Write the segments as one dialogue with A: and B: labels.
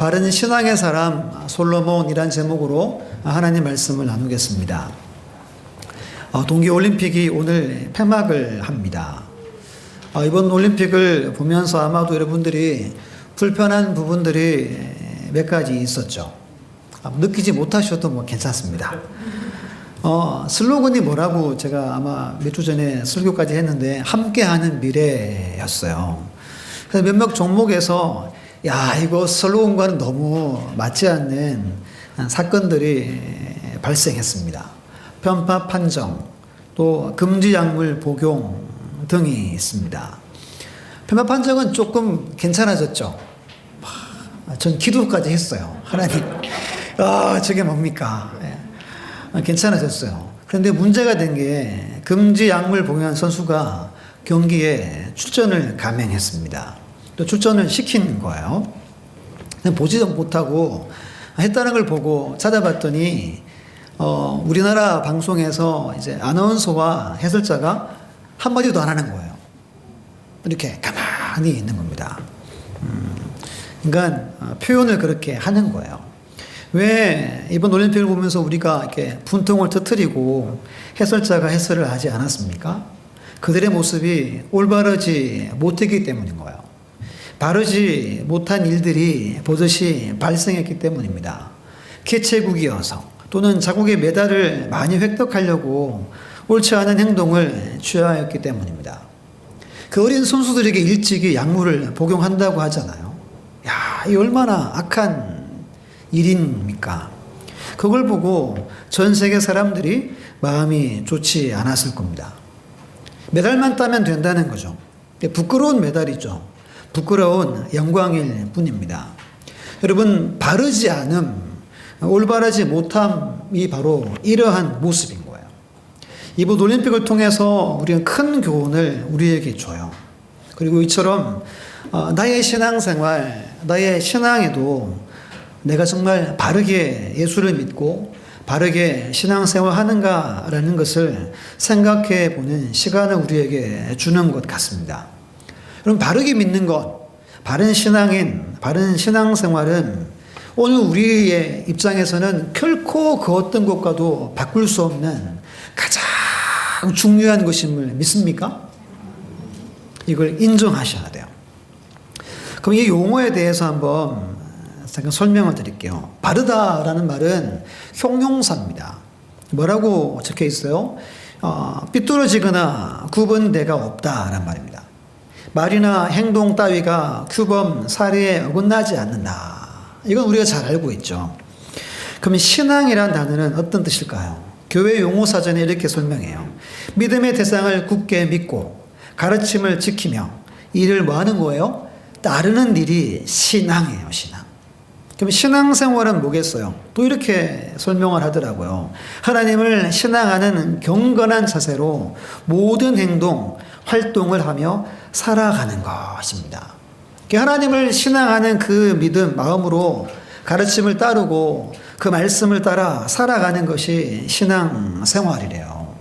A: 바른 신앙의 사람 솔로몬이란 제목으로 하나님 말씀을 나누겠습니다. 동계올림픽이 오늘 폐막을 합니다. 이번 올림픽을 보면서 아마도 여러분들이 불편한 부분들이 몇 가지 있었죠. 느끼지 못하셔도 괜찮습니다. 슬로건이 뭐라고 제가 아마 몇 주 전에 설교까지 했는데 함께하는 미래였어요. 그래서 몇몇 종목에서 이거 슬로건과는 너무 맞지 않는 사건들이 발생했습니다. 편파 판정, 또 금지 약물 복용 등이 있습니다. 편파 판정은 조금 괜찮아졌죠. 전 기도까지 했어요. 하나님, 저게 뭡니까? 괜찮아졌어요. 그런데 문제가 된 게 금지 약물 복용한 선수가 경기에 출전을 감행했습니다. 또 출전을 시킨 거예요. 보지도 못하고 했다는 걸 보고 찾아봤더니 우리나라 방송에서 이제 아나운서와 해설자가 한마디도 안 하는 거예요. 이렇게 가만히 있는 겁니다. 그러니까 표현을 그렇게 하는 거예요. 왜 이번 올림픽을 보면서 우리가 이렇게 분통을 터뜨리고 해설자가 해설을 하지 않았습니까? 그들의 모습이 올바르지 못했기 때문인 거예요. 바르지 못한 일들이 버젓이 발생했기 때문입니다. 개최국이어서 또는 자국의 메달을 많이 획득하려고 옳지 않은 행동을 취하였기 때문입니다. 그 어린 선수들에게 일찍이 약물을 복용한다고 하잖아요. 이 얼마나 악한 일입니까? 그걸 보고 전 세계 사람들이 마음이 좋지 않았을 겁니다. 메달만 따면 된다는 거죠. 부끄러운 메달이죠. 부끄러운 영광일 뿐입니다. 여러분, 바르지 않음, 올바르지 못함이 바로 이러한 모습인 거예요. 이번 올림픽을 통해서 우리는 큰 교훈을 우리에게 줘요. 그리고 이처럼 나의 신앙생활, 나의 신앙에도 내가 정말 바르게 예수를 믿고 바르게 신앙생활 하는가라는 것을 생각해 보는 시간을 우리에게 주는 것 같습니다. 여러분, 바르게 믿는 것, 바른 신앙인, 바른 신앙생활은 오늘 우리의 입장에서는 결코 그 어떤 것과도 바꿀 수 없는 가장 중요한 것임을 믿습니까? 이걸 인정하셔야 돼요. 그럼 이 용어에 대해서 한번 잠깐 설명을 드릴게요. 바르다라는 말은 형용사입니다. 뭐라고 적혀 있어요? 삐뚤어지거나 구분대가 없다라는 말입니다. 말이나 행동 따위가 규범, 사례에 어긋나지 않는다. 이건 우리가 잘 알고 있죠. 그럼 신앙이란 단어는 어떤 뜻일까요? 교회 용어사전에 이렇게 설명해요. 믿음의 대상을 굳게 믿고 가르침을 지키며 이를 뭐 하는 거예요? 따르는 일이 신앙이에요, 신앙. 그럼 신앙생활은 뭐겠어요? 또 이렇게 설명을 하더라고요. 하나님을 신앙하는 경건한 자세로 모든 행동, 활동을 하며 살아가는 것입니다. 하나님을 신앙하는 그 믿음, 마음으로 가르침을 따르고 그 말씀을 따라 살아가는 것이 신앙생활이래요.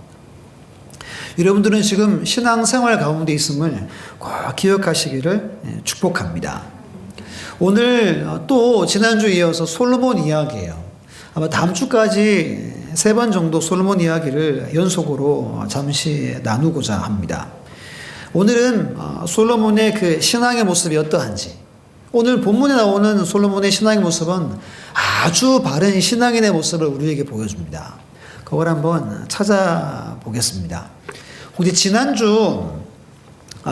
A: 여러분들은 지금 신앙생활 가운데 있음을 꼭 기억하시기를 축복합니다. 오늘 또 지난주에 이어서 솔로몬 이야기예요. 아마 다음 주까지 3번 정도 솔로몬 이야기를 연속으로 잠시 나누고자 합니다. 오늘은 솔로몬의 그 신앙의 모습이 어떠한지, 오늘 본문에 나오는 솔로몬의 신앙의 모습은 아주 바른 신앙인의 모습을 우리에게 보여줍니다. 그걸 한번 찾아보겠습니다. 혹시 지난주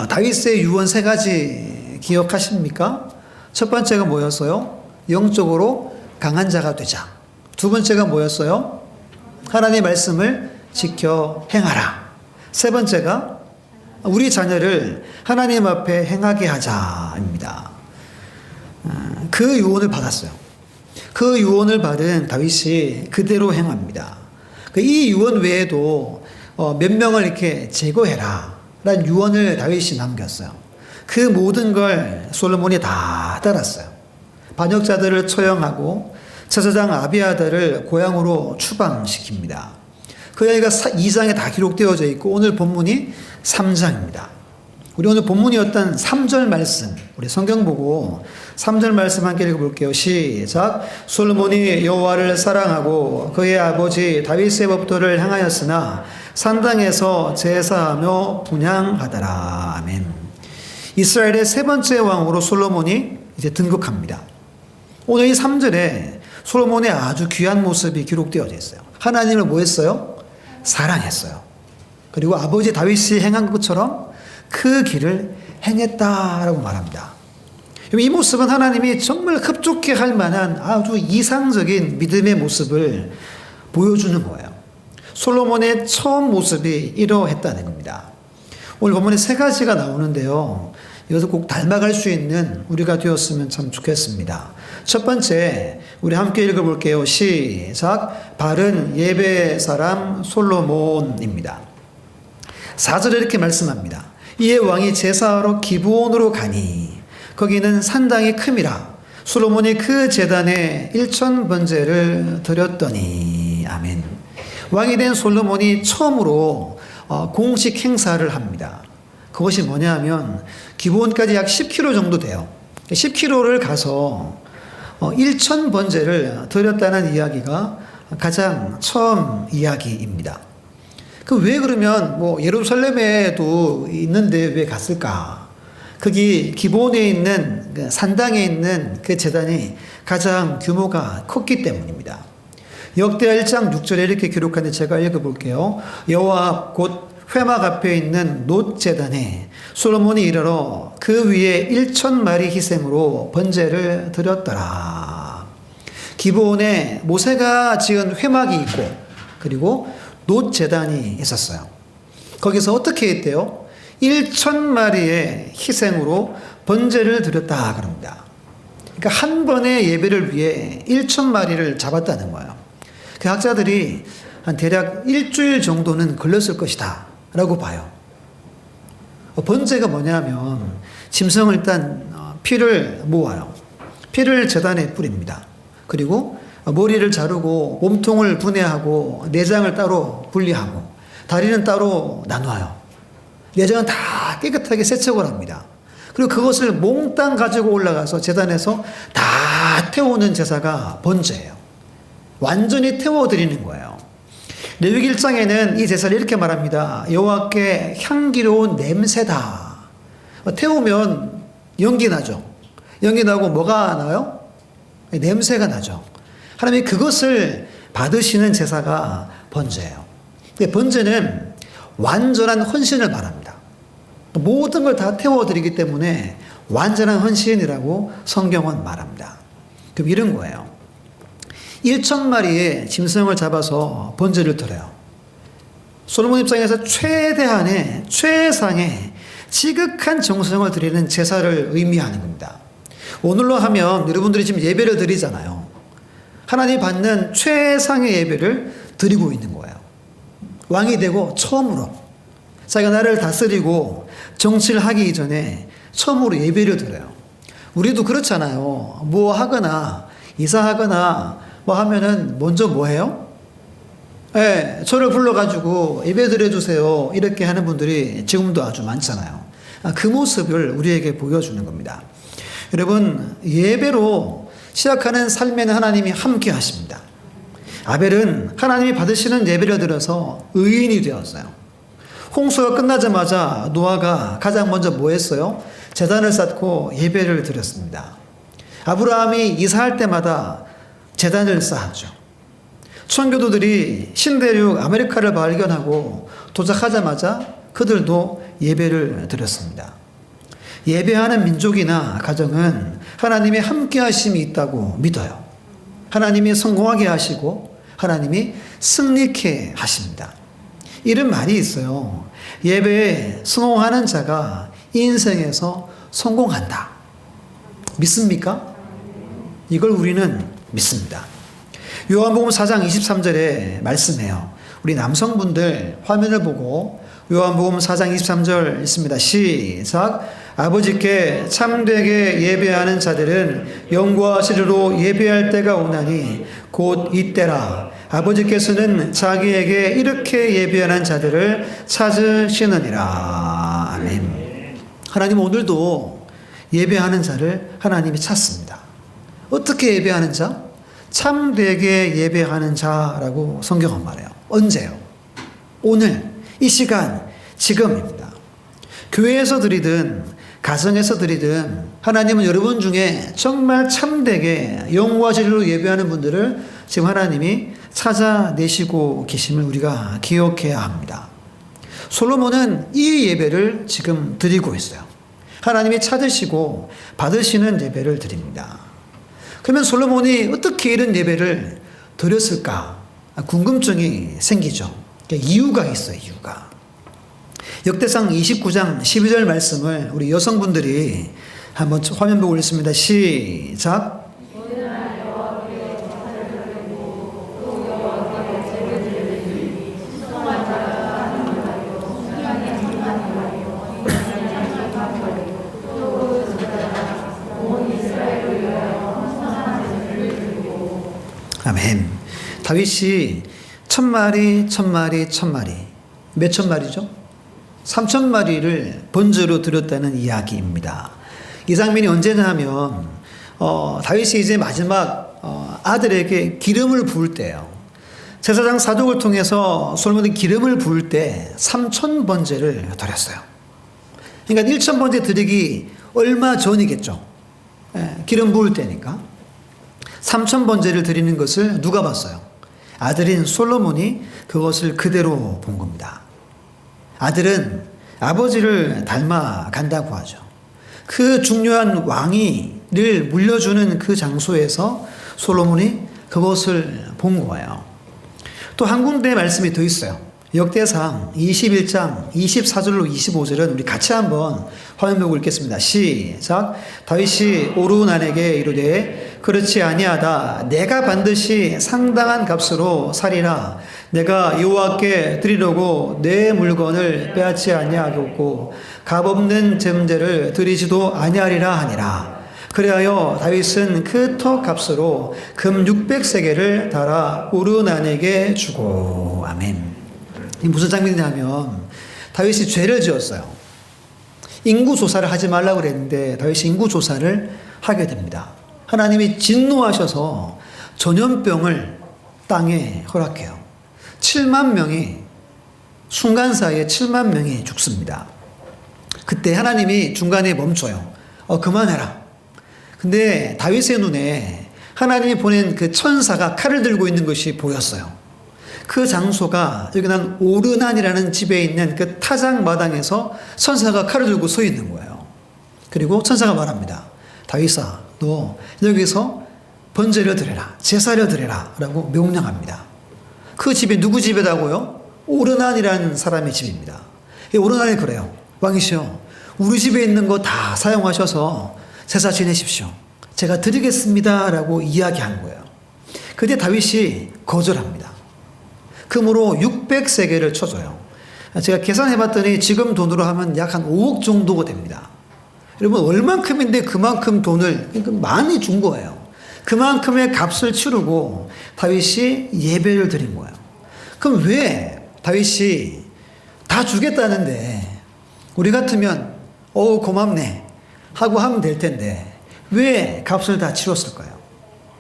A: 다윗의 유언 3가지 기억하십니까? 첫 번째가 뭐였어요? 영적으로 강한 자가 되자. 두 번째가 뭐였어요? 하나님의 말씀을 지켜 행하라. 세 번째가 우리 자녀를 하나님 앞에 행하게 하자입니다. 그 유언을 받았어요. 그 유언을 받은 다윗이 그대로 행합니다. 이 유언 외에도 몇 명을 이렇게 제거해라 라는 유언을 다윗이 남겼어요. 그 모든 걸 솔로몬이 다 따랐어요. 반역자들을 처형하고 제사장 아비아달을 고향으로 추방시킵니다. 그 이야기가 2장에 다 기록되어져 있고 오늘 본문이 3장입니다. 우리 오늘 본문이었던 3절 말씀, 우리 성경 보고 3절 말씀 함께 읽어볼게요. 시작. 솔로몬이 여호와를 사랑하고 그의 아버지 다윗의 법도를 행하였으나 산당에서 제사하며 분향하더라. 아멘. 이스라엘의 세 번째 왕으로 솔로몬이 이제 등극합니다. 오늘 이 3절에 솔로몬의 아주 귀한 모습이 기록되어져 있어요. 하나님을 뭐 했어요? 사랑했어요. 그리고 아버지 다윗이 행한 것처럼 그 길을 행했다라고 말합니다. 이 모습은 하나님이 정말 흡족해 할 만한 아주 이상적인 믿음의 모습을 보여주는 거예요. 솔로몬의 처음 모습이 이러했다는 겁니다. 오늘 본문에 세 가지가 나오는데요. 이것을 꼭 닮아갈 수 있는 우리가 되었으면 참 좋겠습니다. 첫 번째, 우리 함께 읽어볼게요. 시작. 바른 예배 사람 솔로몬입니다. 4절에 이렇게 말씀합니다. 이에 왕이 제사하러 기브온으로 가니 거기는 산당이 큼이라 솔로몬이 그 제단에 1000번제를 드렸더니. 아멘. 왕이 된 솔로몬이 처음으로 공식 행사를 합니다. 그것이 뭐냐 하면 기브온까지 약 10km 정도 돼요. 10km를 가서 1000번제를 드렸다는 이야기가 가장 처음 이야기입니다. 왜 그러면 예루살렘에도 있는데 왜 갔을까? 거기 기브온에 있는 산당에 있는 그 제단이 가장 규모가 컸기 때문입니다. 역대하 1장 6절에 이렇게 기록하는데 제가 읽어볼게요. 여호와 앞 곧 회막 앞에 있는 놋 제단에 솔로몬이 이르러 그 위에 1000마리 희생으로 번제를 드렸더라. 기브온에 모세가 지은 회막이 있고 그리고 놋 제단이 있었어요. 거기서 어떻게 했대요? 1000마리의 희생으로 번제를 드렸다 그럽니다. 그러니까 한 번의 예배를 위해 1000마리를 잡았다는 거예요. 그 학자들이 한 대략 일주일 정도는 걸렸을 것이다 라고 봐요. 번제가 뭐냐면 짐승을 일단 피를 모아요. 피를 제단에 뿌립니다. 그리고 머리를 자르고 몸통을 분해하고 내장을 따로 분리하고 다리는 따로 나눠요. 내장은 다 깨끗하게 세척을 합니다. 그리고 그것을 몽땅 가지고 올라가서 제단에서 다 태우는 제사가 번제예요. 완전히 태워드리는 거예요. 레위기 1장에는 이 제사를 이렇게 말합니다. 여호와께 향기로운 냄새다. 태우면 연기 나죠. 연기 나고 뭐가 나요? 냄새가 나죠. 하나님이 그것을 받으시는 제사가 번제예요. 근데 번제는 완전한 헌신을 말합니다. 모든 걸 다 태워드리기 때문에 완전한 헌신이라고 성경은 말합니다. 그럼 이런 거예요. 1000마리의 짐승을 잡아서 번제를 드려요. 솔로몬 입장에서 최대한의 최상의 지극한 정성을 드리는 제사를 의미하는 겁니다. 오늘로 하면 여러분들이 지금 예배를 드리잖아요. 하나님 받는 최상의 예배를 드리고 있는 거예요. 왕이 되고 처음으로 자기가 나라를 다스리고 정치를 하기 이전에 처음으로 예배를 드려요. 우리도 그렇잖아요. 뭐 하거나 이사하거나 뭐 하면은 먼저 뭐 해요? 저를 불러가지고 예배 드려주세요. 이렇게 하는 분들이 지금도 아주 많잖아요. 그 모습을 우리에게 보여주는 겁니다. 여러분, 예배로 시작하는 삶에는 하나님이 함께 하십니다. 아벨은 하나님이 받으시는 예배를 드려서 의인이 되었어요. 홍수가 끝나자마자 노아가 가장 먼저 뭐 했어요? 제단을 쌓고 예배를 드렸습니다. 아브라함이 이사할 때마다 제단을 쌓았죠. 청교도들이 신대륙 아메리카를 발견하고 도착하자마자 그들도 예배를 드렸습니다. 예배하는 민족이나 가정은 하나님의 함께 하심이 있다고 믿어요. 하나님이 성공하게 하시고 하나님이 승리케 하십니다. 이런 말이 있어요. 예배에 성공하는 자가 인생에서 성공한다. 믿습니까? 이걸 우리는 믿습니다. 요한복음 4장 23절에 말씀해요. 우리 남성분들 화면을 보고 요한복음 4장 23절 있습니다. 시작. 아버지께 참되게 예배하는 자들은 영과 진리로 예배할 때가 오나니 곧 이때라. 아버지께서는 자기에게 이렇게 예배하는 자들을 찾으시느니라. 아멘. 하나님 오늘도 예배하는 자를 하나님이 찾습니다. 어떻게 예배하는 자? 참되게 예배하는 자라고 성경은 말해요. 언제요? 오늘, 이 시간, 지금입니다. 교회에서 드리든 가정에서 드리든 하나님은 여러분 중에 정말 참되게 영과 진리로 예배하는 분들을 지금 하나님이 찾아내시고 계심을 우리가 기억해야 합니다. 솔로몬은 이 예배를 지금 드리고 있어요. 하나님이 찾으시고 받으시는 예배를 드립니다. 그러면 솔로몬이 어떻게 이런 예배를 드렸을까? 궁금증이 생기죠. 이유가 있어요, 이유가. 역대상 29장 12절 말씀을 우리 여성분들이 한번 화면 보고 읽습니다. 시작. 아멘. 다윗이 1000마리, 1000마리, 1000마리. 몇 천 마리죠? 3000마리를 번제로 드렸다는 이야기입니다. 이 장면이 언제냐 하면, 다윗이 이제 마지막, 아들에게 기름을 부을 때예요. 제사장 사독을 통해서 솔로몬이 기름을 부을 때 3000번제를 드렸어요. 그러니까 1000번제 드리기 얼마 전이겠죠. 기름 부을 때니까. 3000번제를 드리는 것을 누가 봤어요? 아들인 솔로몬이 그것을 그대로 본 겁니다. 아들은 아버지를 닮아간다고 하죠. 그 중요한 왕위를 물려주는 그 장소에서 솔로몬이 그것을 본 거예요. 또 한 군데 말씀이 더 있어요. 역대상 21장 24절로 25절은 우리 같이 한번 화면 보고 읽겠습니다. 시작. 다윗이 오르난에게 이르되 그렇지 아니하다. 내가 반드시 상당한 값으로 살이라. 내가 여호와께 드리려고 내 물건을 빼앗지 아니하겠고 값없는 zem제를 드리지도 아니하리라 하니라. 그리하여 다윗은 그 터 값으로 금 600세겔을 달아 오르난에게 주고. 아멘. 이 무슨 장면이냐면 다윗이 죄를 지었어요. 인구조사를 하지 말라고 그랬는데 다윗이 인구조사를 하게 됩니다. 하나님이 진노하셔서 전염병을 땅에 허락해요. 7만 명이 순간 사이에 7만 명이 죽습니다. 그때 하나님이 중간에 멈춰요. 그만해라. 근데 다윗의 눈에 하나님이 보낸 그 천사가 칼을 들고 있는 것이 보였어요. 그 장소가 여기 난 오르난이라는 집에 있는 그 타작 마당에서 천사가 칼을 들고 서 있는 거예요. 그리고 천사가 말합니다. 다윗아, 너 여기서 번제를 드려라, 제사를 드려라 라고 명령합니다. 그 집이 누구 집이라고요? 오르난이라는 사람의 집입니다. 오르난이 그래요. 왕이시여, 우리 집에 있는 거 다 사용하셔서 제사 지내십시오. 제가 드리겠습니다 라고 이야기한 거예요. 그때 다윗이 거절합니다. 금으로 600세겔을 쳐줘요. 제가 계산해 봤더니 지금 돈으로 하면 약 한 5억 정도가 됩니다. 여러분 얼만큼인데 그만큼 돈을 많이 준 거예요. 그만큼의 값을 치르고 다윗이 예배를 드린 거예요. 그럼 왜 다윗이 다 주겠다는데 우리 같으면 고맙네 하고 하면 될 텐데 왜 값을 다 치렀을까요?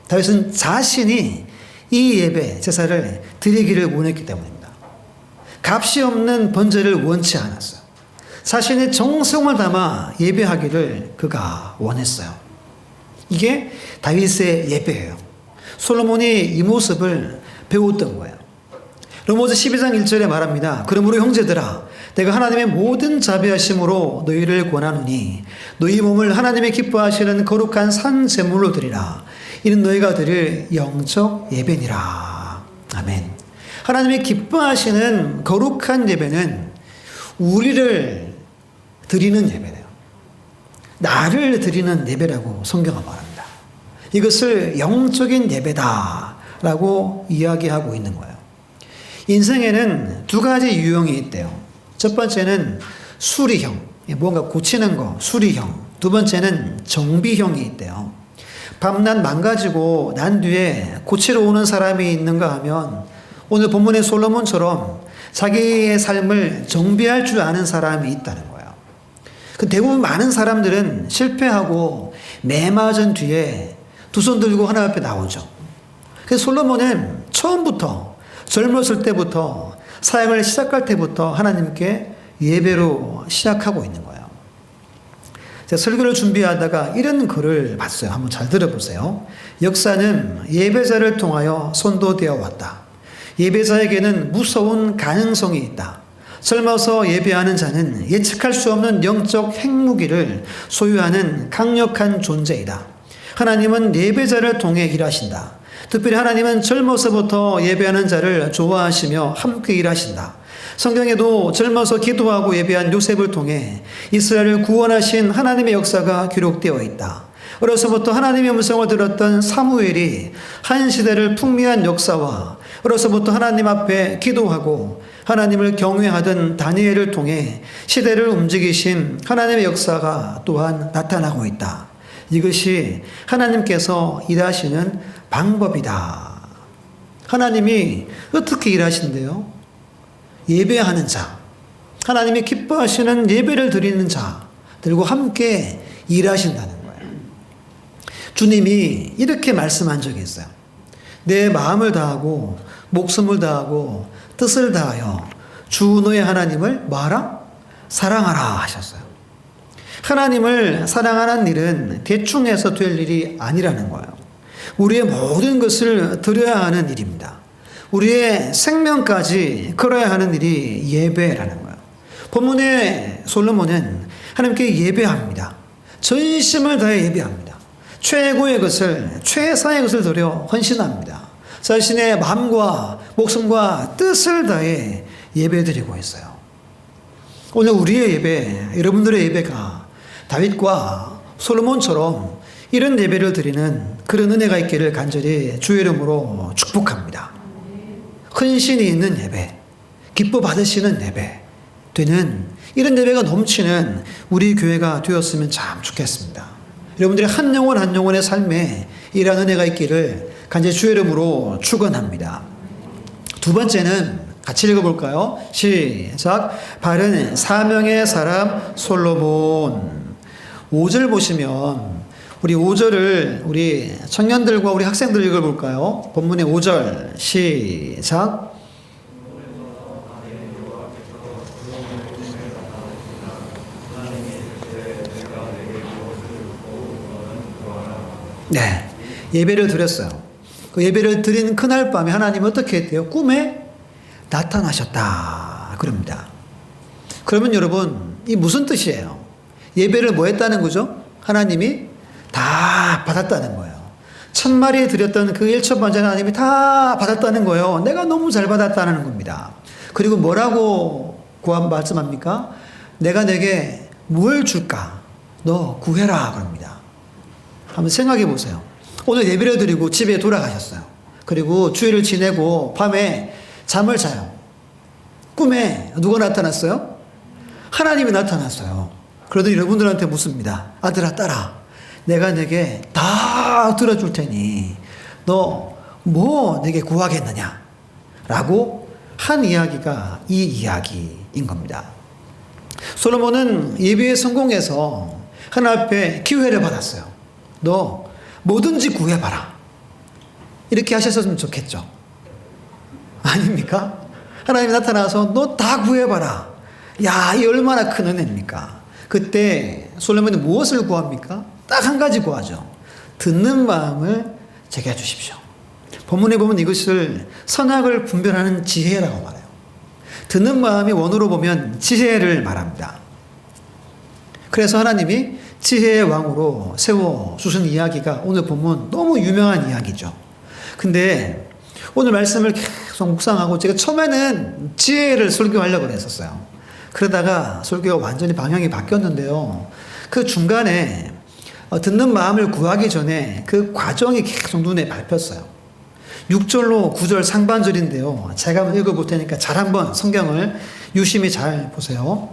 A: 다윗은 자신이 이 예배 제사를 드리기를 원했기 때문입니다. 값이 없는 번제를 원치 않았어요. 자신의 정성을 담아 예배하기를 그가 원했어요. 이게 다윗의 예배예요. 솔로몬이 이 모습을 배웠던 거예요. 로마서 12장 1절에 말합니다. 그러므로 형제들아, 내가 하나님의 모든 자비하심으로 너희를 권하노니 너희 몸을 하나님의 기뻐하시는 거룩한 산 제물로 드리라. 이는 너희가 드릴 영적 예배니라. 아멘. 하나님의 기뻐하시는 거룩한 예배는 우리를 드리는 예배예요. 나를 드리는 예배라고 성경은 말합니다. 이것을 영적인 예배다라고 이야기하고 있는 거예요. 인생에는 두 가지 유형이 있대요. 첫 번째는 수리형, 뭔가 고치는 거, 수리형. 두 번째는 정비형이 있대요. 밤낮 망가지고 난 뒤에 고치러 오는 사람이 있는가 하면 오늘 본문의 솔로몬처럼 자기의 삶을 정비할 줄 아는 사람이 있다는 거예요. 그 대부분 많은 사람들은 실패하고 매맞은 뒤에 두 손 들고 하나님 앞에 나오죠. 그래서 솔로몬은 처음부터 젊었을 때부터 사역을 시작할 때부터 하나님께 예배로 시작하고 있는 거예요. 제가 설교를 준비하다가 이런 글을 봤어요. 한번 잘 들어보세요. 역사는 예배자를 통하여 선도되어 왔다. 예배자에게는 무서운 가능성이 있다. 젊어서 예배하는 자는 예측할 수 없는 영적 핵무기를 소유하는 강력한 존재이다. 하나님은 예배자를 통해 일하신다. 특별히 하나님은 젊어서부터 예배하는 자를 좋아하시며 함께 일하신다. 성경에도 젊어서 기도하고 예배한 요셉을 통해 이스라엘을 구원하신 하나님의 역사가 기록되어 있다. 어려서부터 하나님의 음성을 들었던 사무엘이 한 시대를 풍미한 역사와 어려서부터 하나님 앞에 기도하고 하나님을 경외하던 다니엘을 통해 시대를 움직이신 하나님의 역사가 또한 나타나고 있다. 이것이 하나님께서 일하시는 방법이다. 하나님이 어떻게 일하신대요? 예배하는 자, 하나님이 기뻐하시는 예배를 드리는 자들과 함께 일하신다는 거예요. 주님이 이렇게 말씀한 적이 있어요. 내 마음을 다하고 목숨을 다하고 뜻을 다하여 주 너의 하나님을 뭐하라? 사랑하라 하셨어요. 하나님을 사랑하는 일은 대충 해서 될 일이 아니라는 거예요. 우리의 모든 것을 드려야 하는 일입니다. 우리의 생명까지 걸어야 하는 일이 예배라는 거예요. 본문의 솔로몬은 하나님께 예배합니다. 전심을 다해 예배합니다. 최고의 것을, 최상의 것을 드려 헌신합니다. 자신의 마음과 목숨과 뜻을 다해 예배드리고 있어요. 오늘 우리의 예배, 여러분들의 예배가 다윗과 솔로몬처럼 이런 예배를 드리는 그런 은혜가 있기를 간절히 주의 이름으로 축복합니다. 헌신이 있는 예배, 기뻐 받으시는 예배 되는 이런 예배가 넘치는 우리 교회가 되었으면 참 좋겠습니다. 여러분들이 한 영혼 한 영혼의 삶에 이러한 은혜가 있기를 간절히 주의 이름으로 축원합니다. 두 번째는 같이 읽어볼까요? 시작. 바른 사명의 사람 솔로몬. 5절 보시면 우리 5절을 우리 청년들과 우리 학생들 읽어볼까요? 본문의 5절 시작. 네, 예배를 드렸어요. 그 예배를 드린 그날 밤에 하나님 어떻게 했대요? 꿈에 나타나셨다 그럽니다. 그러면 여러분 이 무슨 뜻이에요? 예배를 뭐 했다는 거죠? 하나님이 다 받았다는 거예요. 1000마리 드렸던 그 1천번째 하나님이 다 받았다는 거예요. 내가 너무 잘 받았다는 겁니다. 그리고 뭐라고 말씀합니까? 내가 내게 뭘 줄까? 너 구해라 그럽니다. 한번 생각해 보세요. 오늘 예배를 드리고 집에 돌아가셨어요. 그리고 주일을 지내고 밤에 잠을 자요. 꿈에 누가 나타났어요? 하나님이 나타났어요. 그러더니 여러분들한테 묻습니다. 아들아 딸아 내가 내게 다 들어줄 테니 너 뭐 내게 구하겠느냐 라고 한 이야기가 이 이야기인 겁니다. 솔로몬은 예배에 성공해서 하나님 앞에 기회를 받았어요. 너 뭐든지 구해봐라 이렇게 하셨으면 좋겠죠. 아닙니까? 하나님이 나타나서 너 다 구해봐라. 야, 이 얼마나 큰 은혜입니까? 그때 솔로몬이 무엇을 구합니까? 딱 한 가지 구하죠. 듣는 마음을 제게 해주십시오. 본문에 보면 이것을 선악을 분별하는 지혜라고 말해요. 듣는 마음이 원어로 보면 지혜를 말합니다. 그래서 하나님이 지혜의 왕으로 세워주신 이야기가 오늘 보면 너무 유명한 이야기죠. 근데 오늘 말씀을 계속 묵상하고 제가 처음에는 지혜를 설교하려고 했었어요. 그러다가 설교가 완전히 방향이 바뀌었는데요. 그 중간에 듣는 마음을 구하기 전에 그 과정이 계속 눈에 밟혔어요. 6절로 9절 상반절인데요. 제가 한번 읽어볼 테니까 잘 한번 성경을 유심히 잘 보세요.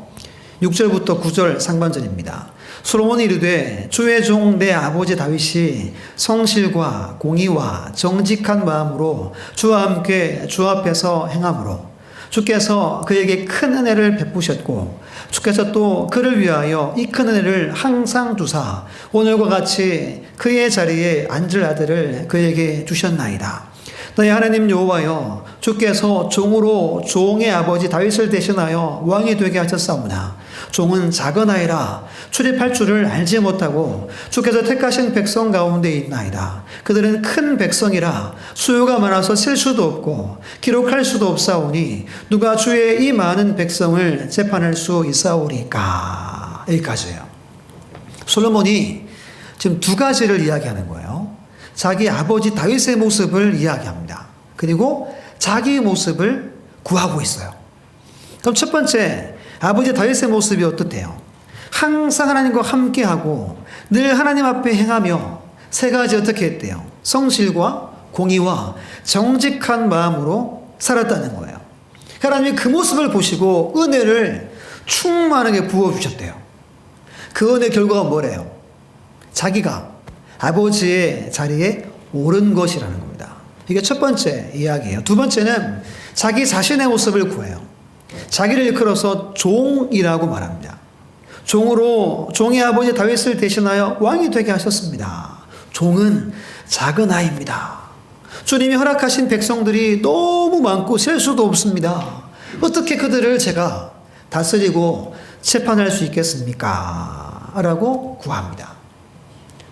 A: 6절부터 9절 상반절입니다. 솔로몬이 이르되 주의 종 내 아버지 다윗이 성실과 공의와 정직한 마음으로 주와 함께 주 앞에서 행함으로 주께서 그에게 큰 은혜를 베푸셨고 주께서 또 그를 위하여 이 큰 은혜를 항상 주사 오늘과 같이 그의 자리에 앉을 아들을 그에게 주셨나이다. 너희 하나님 여호와여, 주께서 종으로 종의 아버지 다윗을 대신하여 왕이 되게 하셨사오나 종은 작은 아이라 출입할 줄을 알지 못하고 주께서 택하신 백성 가운데 있나이다. 그들은 큰 백성이라 수요가 많아서 셀 수도 없고 기록할 수도 없사오니 누가 주의 이 많은 백성을 재판할 수 있사오리까. 여기까지예요. 솔로몬이 지금 두 가지를 이야기하는 거예요. 자기 아버지 다윗의 모습을 이야기합니다. 그리고 자기의 모습을 구하고 있어요. 그럼 첫 번째, 아버지 다윗의 모습이 어떻대요? 항상 하나님과 함께하고 늘 하나님 앞에 행하며 세 가지 어떻게 했대요? 성실과 공의와 정직한 마음으로 살았다는 거예요. 하나님이 그 모습을 보시고 은혜를 충만하게 부어주셨대요. 그 은혜 결과가 뭐래요? 자기가 아버지의 자리에 오른 것이라는 겁니다. 이게 첫 번째 이야기예요. 두 번째는 자기 자신의 모습을 구해요. 자기를 일컬어서 종이라고 말합니다. 종으로 종의 아버지 다윗을 대신하여 왕이 되게 하셨습니다. 종은 작은 아이입니다. 주님이 허락하신 백성들이 너무 많고 셀 수도 없습니다. 어떻게 그들을 제가 다스리고 재판할 수 있겠습니까? 라고 구합니다.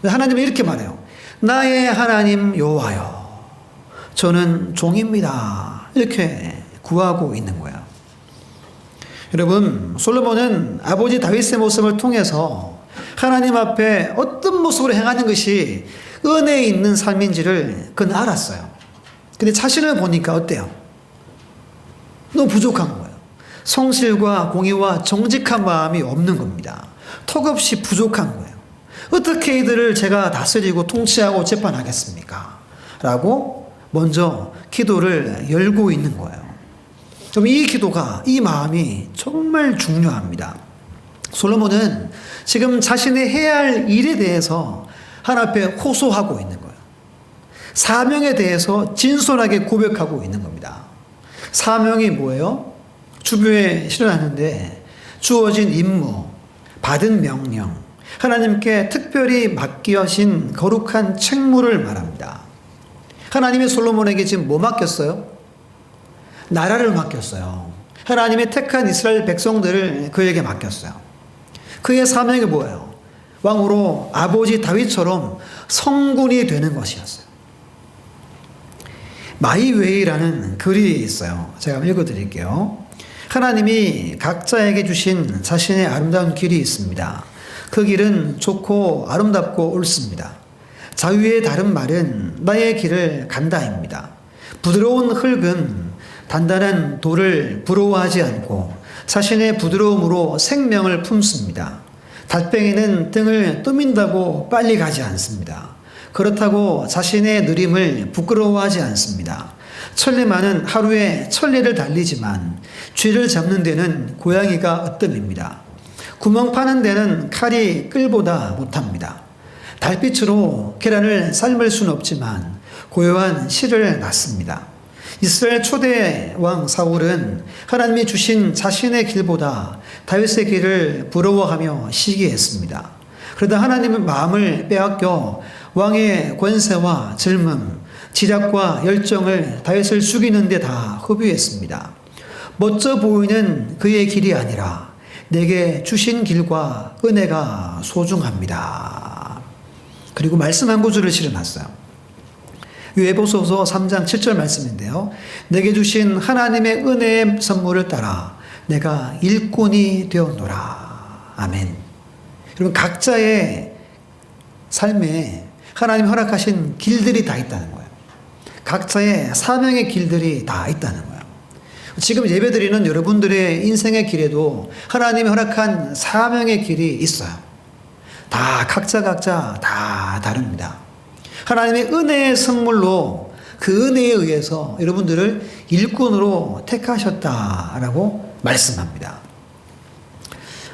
A: 하나님은 이렇게 말해요. 나의 하나님 여호와여, 저는 종입니다. 이렇게 구하고 있는 거예요. 여러분, 솔로몬은 아버지 다윗의 모습을 통해서 하나님 앞에 어떤 모습으로 행하는 것이 은혜에 있는 삶인지를 그는 알았어요. 근데 자신을 보니까 어때요? 너무 부족한 거예요. 성실과 공의와 정직한 마음이 없는 겁니다. 턱없이 부족한 거예요. 어떻게 이들을 제가 다스리고 통치하고 재판하겠습니까? 라고 먼저 기도를 열고 있는 거예요. 그럼 이 기도가, 이 마음이 정말 중요합니다. 솔로몬은 지금 자신의 해야 할 일에 대해서 하나님 앞에 호소하고 있는 거예요. 사명에 대해서 진솔하게 고백하고 있는 겁니다. 사명이 뭐예요? 주변에 실현하는데 주어진 임무, 받은 명령, 하나님께 특별히 맡기신 거룩한 책무를 말합니다. 하나님이 솔로몬에게 지금 뭐 맡겼어요? 나라를 맡겼어요. 하나님의 택한 이스라엘 백성들을 그에게 맡겼어요. 그의 사명이 뭐예요? 왕으로 아버지 다윗처럼 성군이 되는 것이었어요. 마이웨이라는 글이 있어요. 제가 한번 읽어드릴게요. 하나님이 각자에게 주신 자신의 아름다운 길이 있습니다. 그 길은 좋고 아름답고 옳습니다. 자유의 다른 말은 나의 길을 간다입니다. 부드러운 흙은 단단한 돌을 부러워하지 않고 자신의 부드러움으로 생명을 품습니다. 달팽이는 등을 떠민다고 빨리 가지 않습니다. 그렇다고 자신의 느림을 부끄러워하지 않습니다. 천리마는 하루에 천리를 달리지만 쥐를 잡는 데는 고양이가 으뜸입니다. 구멍 파는 데는 칼이 끌보다 못합니다. 달빛으로 계란을 삶을 수는 없지만 고요한 실을 낳습니다. 이스라엘 초대 왕 사울은 하나님이 주신 자신의 길보다 다윗의 길을 부러워하며 시기했습니다. 그러다 하나님의 마음을 빼앗겨 왕의 권세와 젊음, 지략과 열정을 다윗을 죽이는 데 다 허비했습니다. 멋져 보이는 그의 길이 아니라 내게 주신 길과 은혜가 소중합니다. 그리고 말씀 한 구절을 실어놨어요. 에베소서 3장 7절 말씀인데요. 내게 주신 하나님의 은혜의 선물을 따라 내가 일꾼이 되었노라. 아멘. 여러분, 각자의 삶에 하나님 허락하신 길들이 다 있다는 거예요. 각자의 사명의 길들이 다 있다는 거예요. 지금 예배드리는 여러분들의 인생의 길에도 하나님이 허락한 사명의 길이 있어요. 다 각자 다 다릅니다. 하나님의 은혜의 선물로 그 은혜에 의해서 여러분들을 일꾼으로 택하셨다라고 말씀합니다.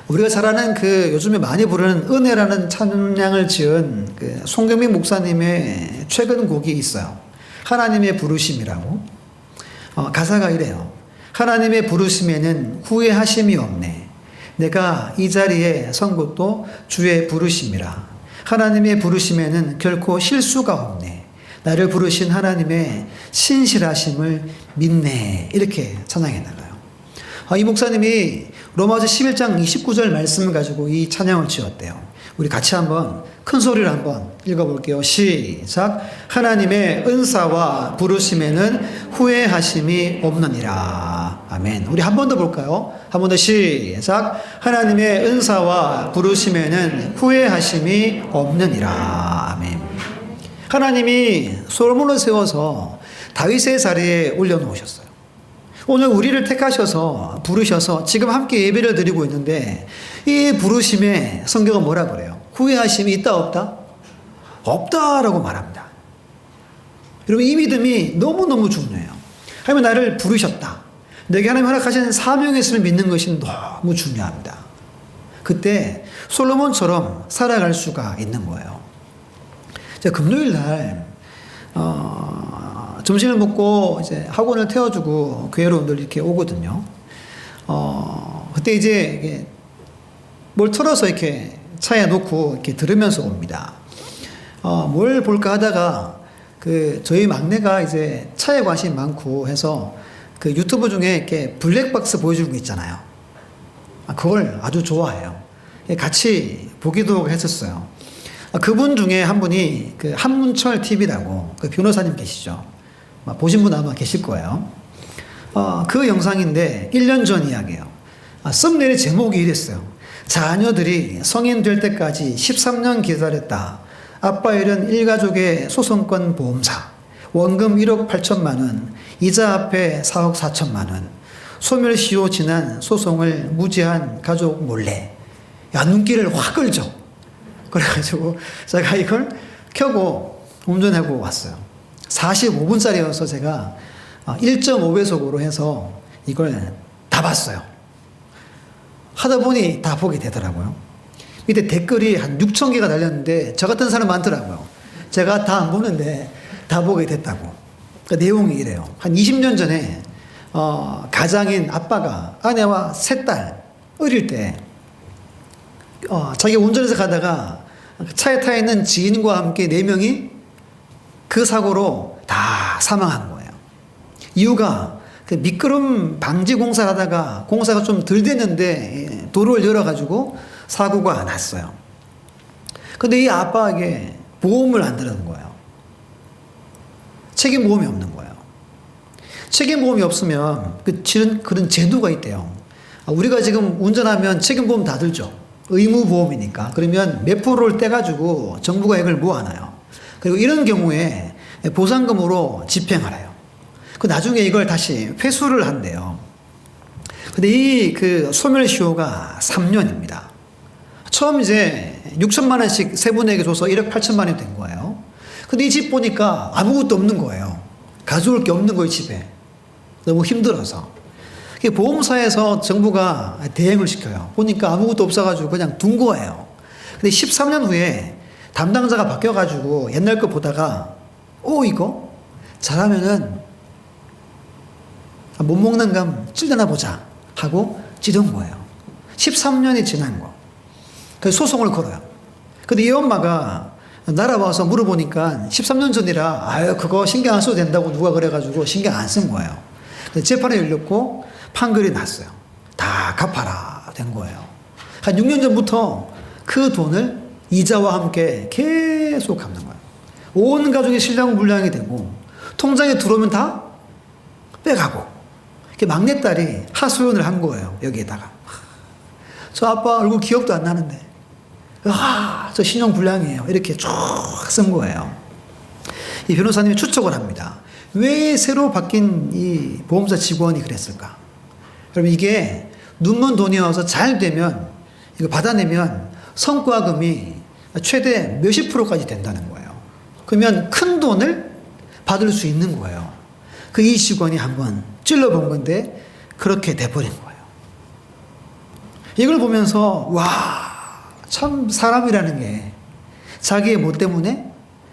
A: 우리가 잘 아는 그 요즘에 많이 부르는 은혜라는 찬양을 지은 그 송경민 목사님의 최근 곡이 있어요. 하나님의 부르심이라고. 가사가 이래요. 하나님의 부르심에는 후회하심이 없네. 내가 이 자리에 선 것도 주의 부르심이라. 하나님의 부르심에는 결코 실수가 없네. 나를 부르신 하나님의 신실하심을 믿네. 이렇게 찬양해 나가요. 이 목사님이 로마서 11장 29절 말씀을 가지고 이 찬양을 지었대요. 우리 같이 한번 큰 소리로 한번 읽어볼게요. 시작. 하나님의 은사와 부르심에는 후회하심이 없느니라. 아멘. 우리 한 번 더 볼까요? 한 번 더 시작. 하나님의 은사와 부르심에는 후회하심이 없느니라. 아멘. 하나님이 솔로몬을 세워서 다윗의 자리에 올려놓으셨어요. 오늘 우리를 택하셔서 부르셔서 지금 함께 예배를 드리고 있는데 이 부르심에 성경은 뭐라 그래요? 후회하심이 있다 없다? 없다라고 말합니다. 여러분 이 믿음이 너무너무 중요해요. 하나님 나를 부르셨다. 내게 하나님 허락하신 사명의 것을 믿는 것이 너무 중요합니다. 그때 솔로몬처럼 살아갈 수가 있는 거예요. 제가 금요일 날 점심을 먹고 이제 학원을 태워주고 교회로 늘 이렇게 오거든요. 그때 이제 뭘 틀어서 이렇게 차에 놓고 이렇게 들으면서 옵니다. 뭘 볼까 하다가 저희 막내가 이제 차에 관심이 많고 해서 그 유튜브 중에 이렇게 블랙박스 보여주는 거 있잖아요. 그걸 아주 좋아해요. 같이 보기도 했었어요. 그분 중에 한 분이 그 한문철 TV라고 그 변호사님 계시죠. 보신 분 아마 계실 거예요. 그 영상인데 1년 전 이야기예요. 썸네일 제목이 이랬어요. 자녀들이 성인 될 때까지 13년 기다렸다. 아빠 일은 일가족의 소송권 보험사. 원금 1억 8천만 원. 이자 앞에 4억 4천만 원. 소멸시효 지난 소송을 무죄한 가족 몰래. 야, 눈길을 확 끌죠. 그래가지고 제가 이걸 켜고 운전하고 왔어요. 45분짜리여서 제가 1.5배속으로 해서 이걸 다 봤어요. 하다 보니 다 보게 되더라고요. 밑에 댓글이 한 6천 개가 달렸는데 저 같은 사람 많더라고요. 제가 다 안 보는데 다 보게 됐다고. 그 내용이 이래요. 한 20년 전에 가장인 아빠가 아내와 세 딸 어릴 때 자기가 운전해서 가다가 차에 타 있는 지인과 함께 4명이 그 사고로 다 사망한 거예요. 이유가 그 미끄럼 방지 공사를 하다가 공사가 좀 덜 됐는데 도로를 열어가지고 사고가 났어요. 근데 이 아빠에게 보험을 안 들은 거예요. 책임보험이 없는 거예요. 책임보험이 없으면 그런 제도가 있대요. 우리가 지금 운전하면 책임보험 다 들죠. 의무보험이니까. 그러면 몇 프로를 떼가지고 정부가 이걸 모아놔요. 그리고 이런 경우에 보상금으로 집행하래요. 그 나중에 이걸 다시 회수를 한대요. 근데 이 소멸시효가 3년입니다. 처음 이제 6천만 원씩 세 분에게 줘서 1억 8천만 원이 된 거예요. 근데 이 집 보니까 아무것도 없는 거예요. 가져올 게 없는 거예요, 집에. 너무 힘들어서. 보험사에서 정부가 대행을 시켜요. 보니까 아무것도 없어가지고 그냥 둔 거예요. 근데 13년 후에 담당자가 바뀌어가지고 옛날 거 보다가 이거 잘하면은 못 먹는 감 찔려나 보자 하고 찌른 거예요. 13년이 지난 거. 그래서 소송을 걸어요. 근데 이 엄마가 날아와서 물어보니까 13년 전이라 그거 신경 안 써도 된다고 누가 그래가지고 신경 안 쓴 거예요. 재판이 열렸고 판결이 났어요. 다 갚아라 된 거예요. 한 6년 전부터 그 돈을 이자와 함께 계속 갚는 거예요. 온 가족이 실랑불량이 되고 통장에 들어오면 다 빼가고 막내딸이 하소연을 한 거예요. 여기에다가 저 아빠 얼굴 기억도 안 나는데 저 신용불량이에요. 이렇게 쭉 쓴 거예요. 이 변호사님이 추측을 합니다. 왜 새로 바뀐 이 보험사 직원이 그랬을까? 여러분 이게 눈먼 돈이 와서 잘 되면 이거 받아내면 성과금이 최대 몇십 프로까지 된다는 거예요. 그러면 큰 돈을 받을 수 있는 거예요. 이 직원이 한번 찔러본 건데 그렇게 돼버린 거예요. 이걸 보면서 참 사람이라는 게 자기의 뭐 때문에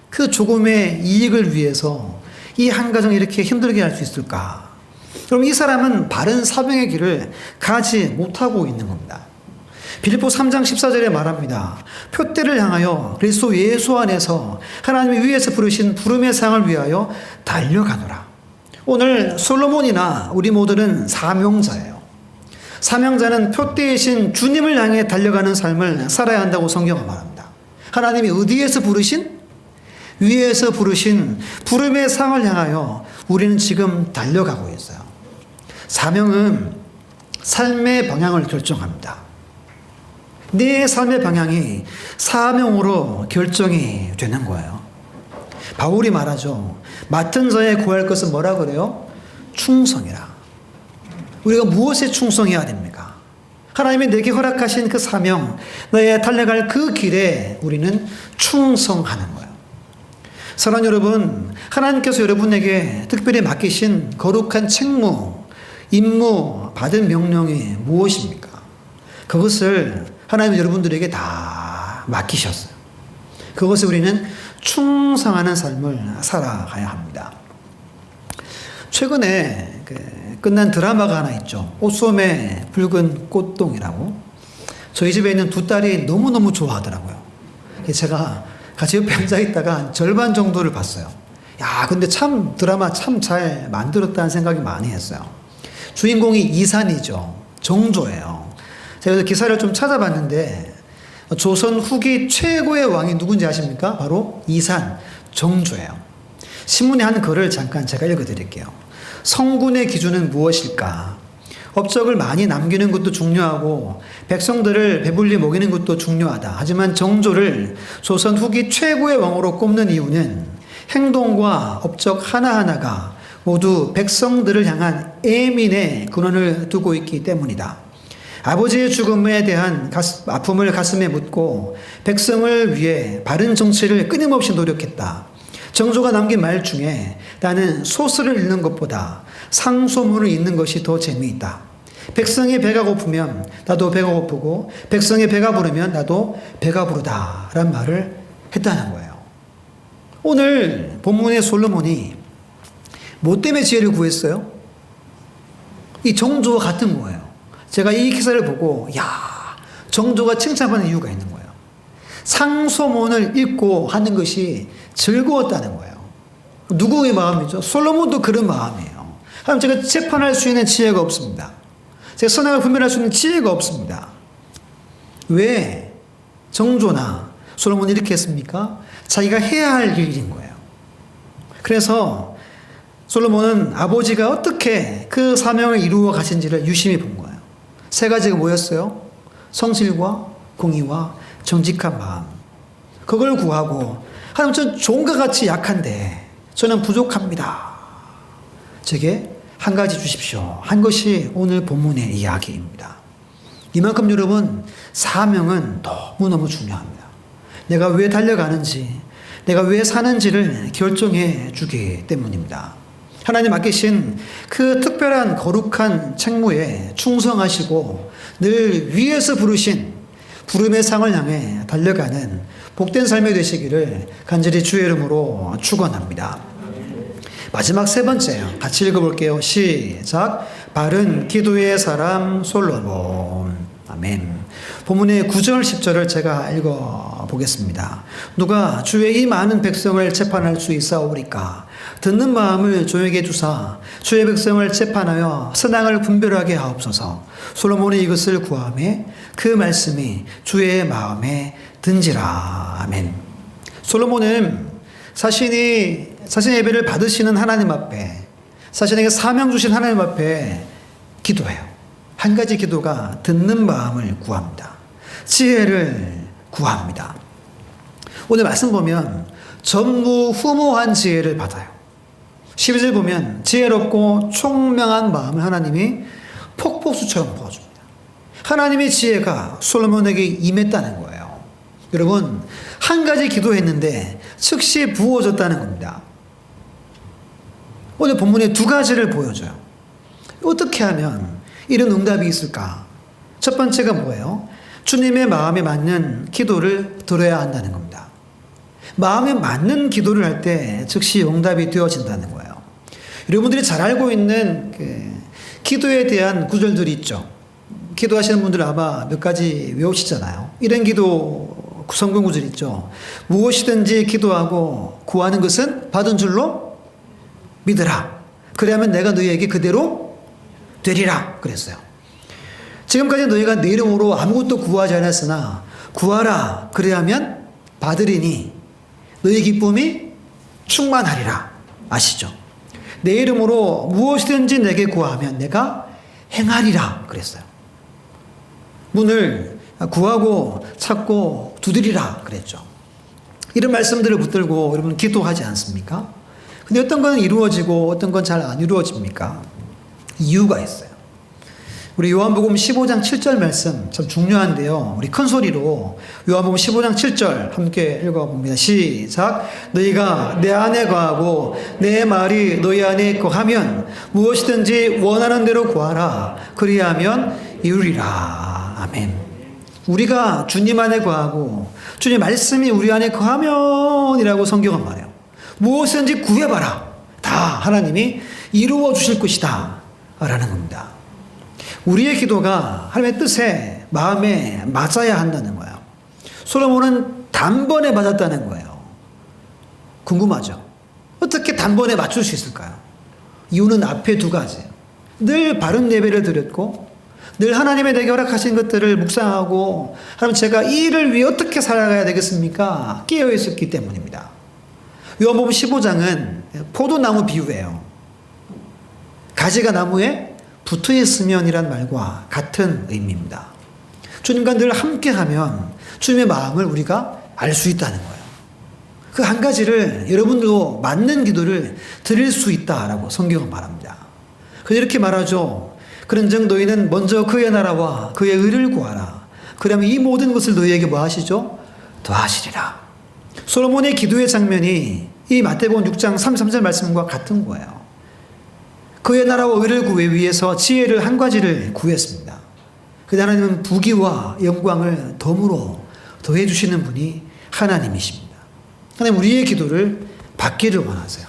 A: 그 조금의 이익을 위해서 이 한 가정을 이렇게 힘들게 할 수 있을까? 그럼 이 사람은 바른 사명의 길을 가지 못하고 있는 겁니다. 빌립보 3장 14절에 말합니다. 표대를 향하여 그리스도 예수 안에서 하나님이 위에서 부르신 부름의 상을 위하여 달려가노라. 오늘 솔로몬이나 우리 모두는 사명자예요. 사명자는 표대이신 주님을 향해 달려가는 삶을 살아야 한다고 성경은 말합니다. 하나님이 어디에서 부르신? 위에서 부르신 부름의 상을 향하여 우리는 지금 달려가고 있어요. 사명은 삶의 방향을 결정합니다. 내 삶의 방향이 사명으로 결정이 되는 거예요. 바울이 말하죠. 맡은 자에 구할 것은 뭐라 그래요? 충성이라. 우리가 무엇에 충성해야 됩니까? 하나님이 내게 허락하신 그 사명, 너의 달려갈 그 길에 우리는 충성하는 거예요. 사랑하는 여러분, 하나님께서 여러분에게 특별히 맡기신 거룩한 책무, 임무, 받은 명령이 무엇입니까? 그것을 하나님은 여러분들에게 다 맡기셨어요. 그것을 우리는 충성하는 삶을 살아가야 합니다. 최근에 끝난 드라마가 하나 있죠. 옷소매 붉은 꽃동이라고. 저희 집에 있는 두 딸이 너무너무 좋아하더라고요. 제가 같이 옆에 앉아있다가 한 절반 정도를 봤어요. 야, 근데 참 드라마 참 잘 만들었다는 생각이 많이 했어요. 주인공이 이산이죠. 정조예요. 제가 기사를 좀 찾아봤는데 조선 후기 최고의 왕이 누군지 아십니까? 바로 이산, 정조예요. 신문에 한 글을 잠깐 제가 읽어드릴게요. 성군의 기준은 무엇일까? 업적을 많이 남기는 것도 중요하고 백성들을 배불리 먹이는 것도 중요하다. 하지만 정조를 조선 후기 최고의 왕으로 꼽는 이유는 행동과 업적 하나하나가 모두 백성들을 향한 애민의 근원을 두고 있기 때문이다. 아버지의 죽음에 대한 아픔을 가슴에 묻고 백성을 위해 바른 정치를 끊임없이 노력했다. 정조가 남긴 말 중에 나는 소설을 읽는 것보다 상소문을 읽는 것이 더 재미있다. 백성의 배가 고프면 나도 배가 고프고 백성의 배가 부르면 나도 배가 부르다 라는 말을 했다는 거예요. 오늘 본문의 솔로몬이 뭐 때문에 지혜를 구했어요? 이 정조와 같은 거예요. 제가 이 기사를 보고 정조가 칭찬받는 이유가 있는 거예요. 상소문을 읽고 하는 것이 즐거웠다는 거예요. 누구의 마음이죠? 솔로몬도 그런 마음이에요. 하나님, 제가 재판할 수 있는 지혜가 없습니다. 제가 선악을 분별할 수 있는 지혜가 없습니다. 왜 정조나 솔로몬이 이렇게 했습니까? 자기가 해야 할 일인 거예요. 그래서 솔로몬은 아버지가 어떻게 그 사명을 이루어 가신지를 유심히 본 거예요. 세 가지가 뭐였어요? 성실과 공의와 정직한 마음. 그걸 구하고, 하나님, 저는 종과 같이 약한데 저는 부족합니다. 제게 한 가지 주십시오. 한 것이 오늘 본문의 이야기입니다. 이만큼 여러분, 사명은 너무너무 중요합니다. 내가 왜 달려가는지, 내가 왜 사는지를 결정해 주기 때문입니다. 하나님 맡기신 그 특별한 거룩한 책무에 충성하시고 늘 위에서 부르신 부름의 상을 향해 달려가는 복된 삶이 되시기를 간절히 주의 이름으로 축원합니다. 마지막 세 번째요. 같이 읽어볼게요. 시작. 바른 기도의 사람 솔로몬. 아멘. 본문의 9절 10절을 제가 읽어보겠습니다. 누가 주의 이 많은 백성을 재판할 수 있사오리까? 듣는 마음을 조용히 주사 주의 백성을 재판하여 선악을 분별하게 하옵소서. 솔로몬이 이것을 구하매 그 말씀이 주의 마음에 든지라. 아멘. 솔로몬은 자신의 예배를 받으시는 하나님 앞에, 자신에게 사명 주신 하나님 앞에 기도해요. 한 가지 기도가 듣는 마음을 구합니다. 지혜를 구합니다. 오늘 말씀 보면 전무후무한 지혜를 받아요. 12절 보면 지혜롭고 총명한 마음을 하나님이 폭포수처럼 부어줍니다. 하나님의 지혜가 솔로몬에게 임했다는 거예요. 여러분, 한 가지 기도했는데 즉시 부어졌다는 겁니다. 오늘 본문에 두 가지를 보여줘요. 어떻게 하면 이런 응답이 있을까? 첫 번째가 뭐예요? 주님의 마음에 맞는 기도를 들어야 한다는 겁니다. 마음에 맞는 기도를 할 때 즉시 응답이 되어진다는 거예요. 여러분들이 잘 알고 있는 기도에 대한 구절들이 있죠. 기도하시는 분들 아마 몇 가지 외우시잖아요. 이런 기도 성경 구절 있죠. 무엇이든지 기도하고 구하는 것은 받은 줄로 믿으라. 그래야면 내가 너희에게 그대로 되리라 그랬어요. 지금까지 너희가 내 이름으로 아무것도 구하지 않았으나 구하라. 그래야면 받으리니 너희 기쁨이 충만하리라. 아시죠? 내 이름으로 무엇이든지 내게 구하면 내가 행하리라 그랬어요. 문을 구하고 찾고 두드리라 그랬죠. 이런 말씀들을 붙들고 여러분 기도하지 않습니까? 근데 어떤 건 이루어지고 어떤 건 잘 안 이루어집니까? 이유가 있어요. 우리 요한복음 15장 7절 말씀 참 중요한데요. 우리 큰 소리로 요한복음 15장 7절 함께 읽어봅니다. 시작. 너희가 내 안에 거하고 내 말이 너희 안에 거하면 무엇이든지 원하는 대로 구하라. 그리하면 이루리라. 아멘. 우리가 주님 안에 거하고 주님 말씀이 우리 안에 거하면이라고 성경은 말해요. 무엇이든지 구해봐라. 다 하나님이 이루어 주실 것이다 라는 겁니다. 우리의 기도가 하나님의 뜻에 마음에 맞아야 한다는 거예요. 솔로몬은 단번에 받았다는 거예요. 궁금하죠? 어떻게 단번에 맞출 수 있을까요? 이유는 앞에 두 가지예요. 늘 바른 예배를 드렸고 늘 하나님의 내게 허락하신 것들을 묵상하고 하나님 제가 이 일을 위해 어떻게 살아가야 되겠습니까? 깨어 있었기 때문입니다. 요한복음 15장은 포도나무 비유예요. 가지가 나무에 붙어 있으면이란 말과 같은 의미입니다. 주님과 늘 함께하면 주님의 마음을 우리가 알 수 있다는 거예요. 그 한 가지를 여러분도 맞는 기도를 드릴 수 있다라고 성경은 말합니다. 그래서 이렇게 말하죠. 그런즉 너희는 먼저 그의 나라와 그의 의를 구하라. 그러면 이 모든 것을 너희에게 뭐 하시죠? 더하시리라. 솔로몬의 기도의 장면이 이 마태복음 6장 33절 말씀과 같은 거예요. 그의 나라와 의를 구하기 위해서 지혜를 한 가지를 구했습니다. 그 하나님은 부귀와 영광을 덤으로 더해 주시는 분이 하나님이십니다. 하나님 우리의 기도를 받기를 원하세요.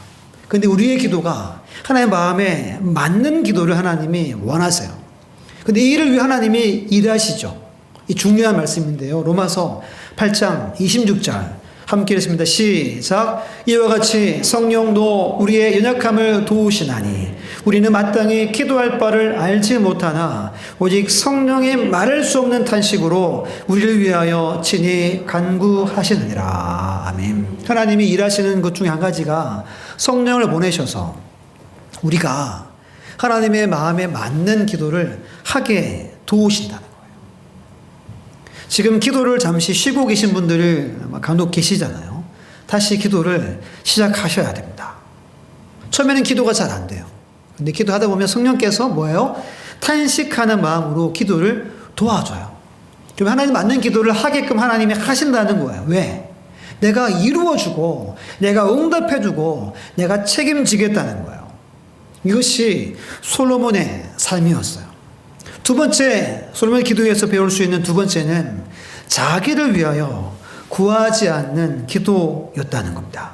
A: 그런데 우리의 기도가 하나님의 마음에 맞는 기도를 하나님이 원하세요. 그런데 이 일을 위해 하나님이 일하시죠. 이 중요한 말씀인데요. 로마서 8장 26절 함께 읽습니다. 시작. 이와 같이 성령도 우리의 연약함을 도우시나니 우리는 마땅히 기도할 바를 알지 못하나 오직 성령의 말할 수 없는 탄식으로 우리를 위하여 친히 간구하시느니라. 아멘. 하나님이 일하시는 것 중에 한 가지가 성령을 보내셔서 우리가 하나님의 마음에 맞는 기도를 하게 도우신다는 거예요. 지금 기도를 잠시 쉬고 계신 분들을 간혹 계시잖아요. 다시 기도를 시작하셔야 됩니다. 처음에는 기도가 잘 안 돼요. 근데 기도하다 보면 성령께서 뭐예요? 탄식하는 마음으로 기도를 도와줘요. 그럼 하나님 맞는 기도를 하게끔 하나님이 하신다는 거예요. 왜? 내가 이루어주고 내가 응답해주고 내가 책임지겠다는 거예요. 이것이 솔로몬의 삶이었어요. 두 번째, 솔로몬의 기도에서 배울 수 있는 두 번째는 자기를 위하여 구하지 않는 기도였다는 겁니다.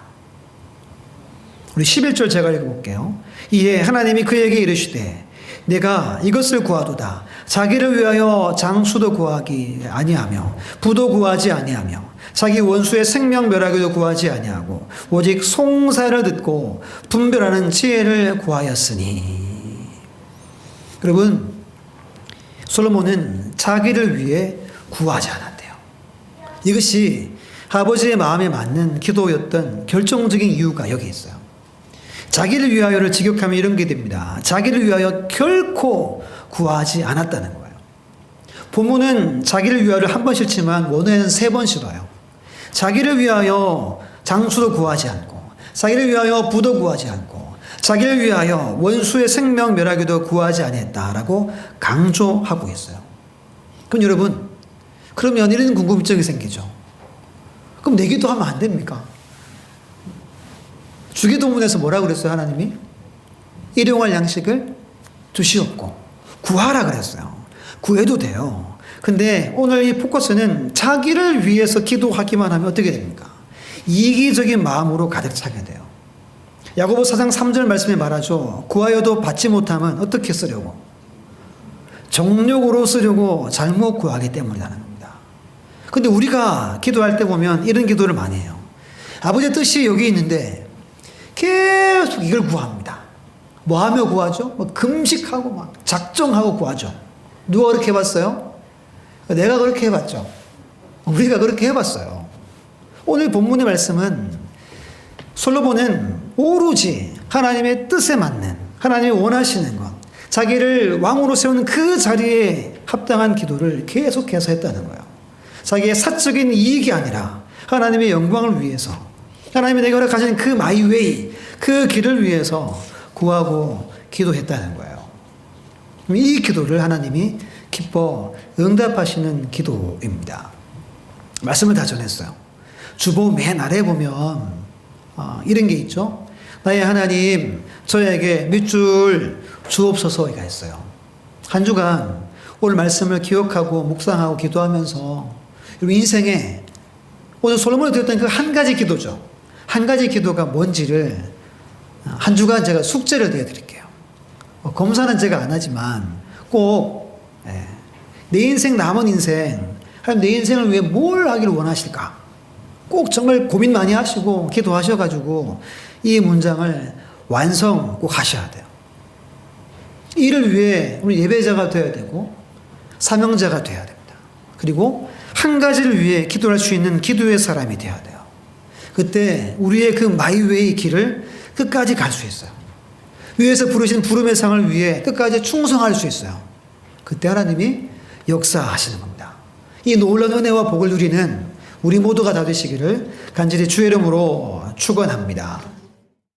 A: 우리 11절 제가 읽어볼게요. 이에 하나님이 그에게 이르시되 내가 이것을 구하도다. 자기를 위하여 장수도 구하기 아니하며 부도 구하지 아니하며 자기 원수의 생명 멸하기도 구하지 아니하고 오직 송사를 듣고 분별하는 지혜를 구하였으니. 여러분, 솔로몬은 자기를 위해 구하지 않았대요. 이것이 아버지의 마음에 맞는 기도였던 결정적인 이유가 여기 있어요. 자기를 위하여를 직역하면 이런 게 됩니다. 자기를 위하여 결코 구하지 않았다는 거예요. 본문은 자기를 위하여를 한 번 싫지만 원어에는 3번 싫어요. 자기를 위하여 장수도 구하지 않고 자기를 위하여 부도 구하지 않고 자기를 위하여 원수의 생명 멸하기도 구하지 아니했다라고 강조하고 있어요. 그럼 여러분, 그러면 이런 궁금증이 생기죠. 그럼 내 기도하면 안 됩니까? 주기도문에서 뭐라고 그랬어요, 하나님이? 일용할 양식을 주시옵고 구하라 그랬어요. 구해도 돼요. 근데 오늘 이 포커스는 자기를 위해서 기도하기만 하면 어떻게 됩니까? 이기적인 마음으로 가득 차게 돼요. 야고보 4장 3절 말씀에 말하죠. 구하여도 받지 못하면 어떻게 쓰려고? 정욕으로 쓰려고 잘못 구하기 때문이라는 겁니다. 근데 우리가 기도할 때 보면 이런 기도를 많이 해요. 아버지의 뜻이 여기 있는데 계속 이걸 구합니다. 뭐 하며 구하죠? 뭐 금식하고 막 작정하고 구하죠. 누가 그렇게 해봤어요? 내가 그렇게 해봤죠. 우리가 그렇게 해봤어요. 오늘 본문의 말씀은 솔로몬은 오로지 하나님의 뜻에 맞는, 하나님이 원하시는 것, 자기를 왕으로 세우는 그 자리에 합당한 기도를 계속해서 했다는 거예요. 자기의 사적인 이익이 아니라 하나님의 영광을 위해서, 하나님이 내게 허락하시는 그 마이웨이, 그 길을 위해서 구하고 기도했다는 거예요. 이 기도를 하나님이 기뻐 응답하시는 기도입니다. 말씀을 다 전했어요. 주보 맨 아래에 보면 이런 게 있죠. 나의 하나님, 저에게 밑줄 주옵소서가 있어요. 한 주간 오늘 말씀을 기억하고 묵상하고 기도하면서 인생에 오늘 솔로몬이 드렸던 그 한 가지 기도죠. 한 가지 기도가 뭔지를 한 주간 제가 숙제를 내드릴게요. 검사는 제가 안 하지만 꼭 내 인생, 남은 인생, 내 인생을 위해 뭘 하기를 원하실까? 꼭 정말 고민 많이 하시고 기도하셔가지고 이 문장을 완성 꼭 하셔야 돼요. 이를 위해 우리 예배자가 되어야 되고 사명자가 되어야 됩니다. 그리고 한 가지를 위해 기도할 수 있는 기도의 사람이 되어야 돼요. 그때 우리의 그 마이웨이 길을 끝까지 갈 수 있어요. 위에서 부르신 부름의 상을 위해 끝까지 충성할 수 있어요. 그때 하나님이 역사하시는 겁니다. 이 놀라운 은혜와 복을 누리는 우리 모두가 다 되시기를 간절히 주의 이름으로 축원합니다.